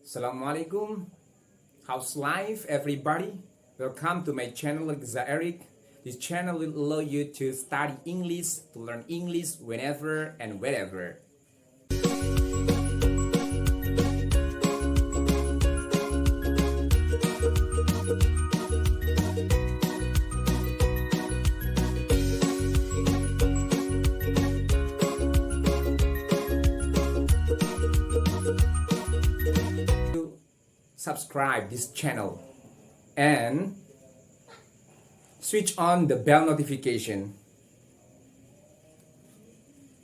Assalamualaikum. How's life, everybody? Welcome to my channel, Riqza Eriq. This channel will allow you to study English, to learn English whenever and wherever. Subscribe this channel and switch on the bell notification.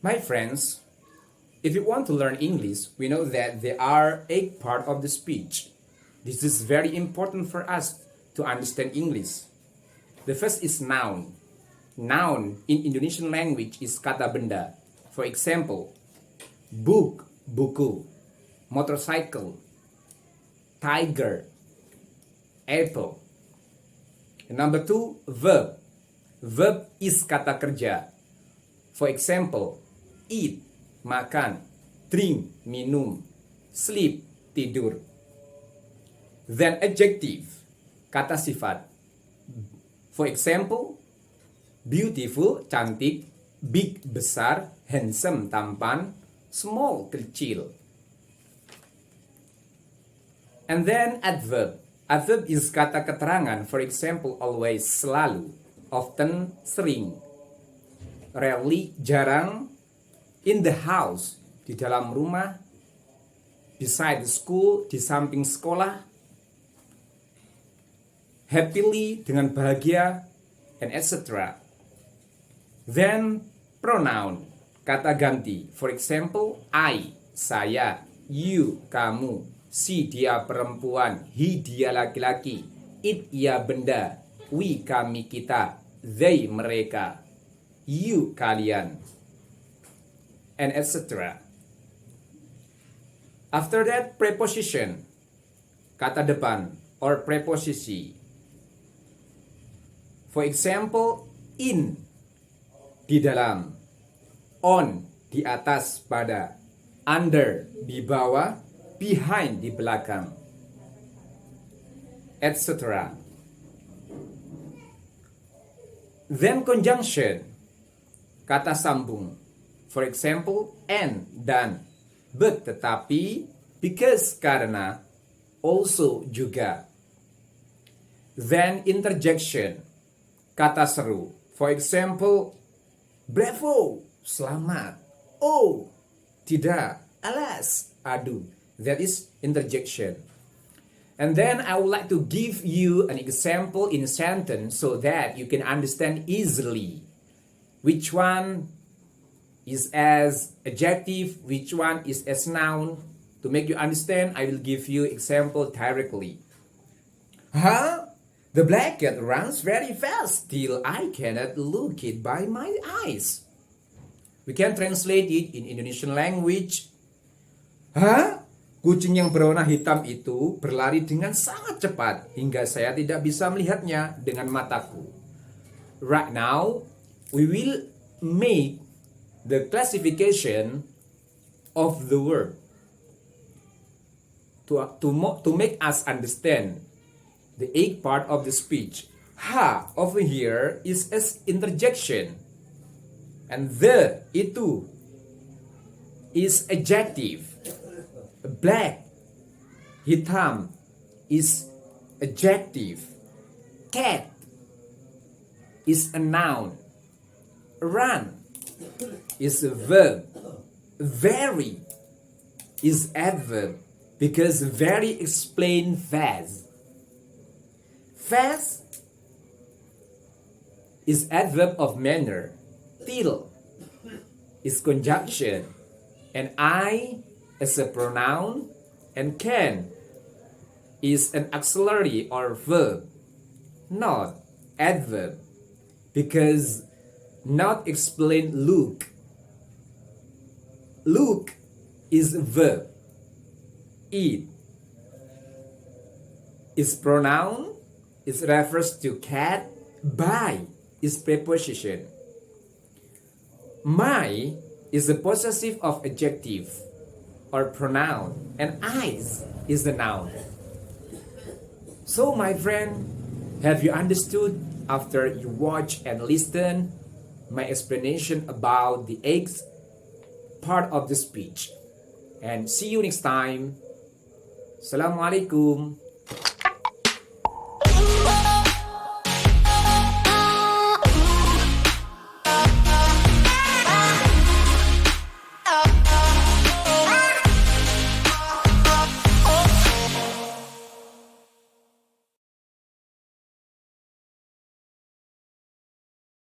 My friends, if you want to learn English, we know that there are 8 parts of the speech. This is very important for us to understand English. The first is noun. Noun in Indonesian language is kata benda. For example, book, buku, motorcycle, tiger, apple. And number 2, verb. Verb is kata kerja. For example, eat, makan, drink, minum, sleep, tidur. Then adjective, kata sifat. For example, beautiful, cantik, big, besar, handsome, tampan, small, kecil. And then adverb. Adverb is kata keterangan. For example, always, selalu, often, sering, rarely, jarang, in the house, di dalam rumah, beside the school, di samping sekolah, happily, dengan bahagia, and etc. Then pronoun, kata ganti. For example, I, saya, you, kamu, she, dia perempuan, he, dia laki-laki, it, ia benda, we, kami, kita, they, mereka, you, kalian, and etc. After that, preposition, kata depan, or preposisi. For example, in, di dalam, on, di atas, pada, under, di bawah, behind, di belakang, etc. Then conjunction, kata sambung. For example, and, dan, but, tetapi, because, karena, also, juga. Then interjection, kata seru. For example, bravo, selamat, oh, tidak, alas, aduh. That is interjection. And then I would like to give you an example in a sentence so that you can understand easily which one is as adjective, which one is as noun. To make you understand, I will give you example directly. Huh? The black cat runs very fast till I cannot look it by my eyes. We can translate it in Indonesian language. Huh? Kucing yang berwarna hitam itu berlari dengan sangat cepat hingga saya tidak bisa melihatnya dengan mataku. Right now, we will make the classification of the word to make us understand the 8 part of the speech. Ha over here is as interjection, and the itu is adjective. Black, hitam, is adjective. Cat is a noun. Run is a verb. Very is adverb because very explain fast. Fast is adverb of manner. Till is conjunction. And I as a pronoun, and can is an auxiliary or verb, not adverb, because not explain look. Look is verb. Eat is pronoun, it refers to cat. Buy is preposition. My is the possessive of adjective. or pronoun, and eyes is the noun. So, my friend, have you understood after you watch and listen my explanation about the eggs part of the speech? And see you next time. Assalamualaikum.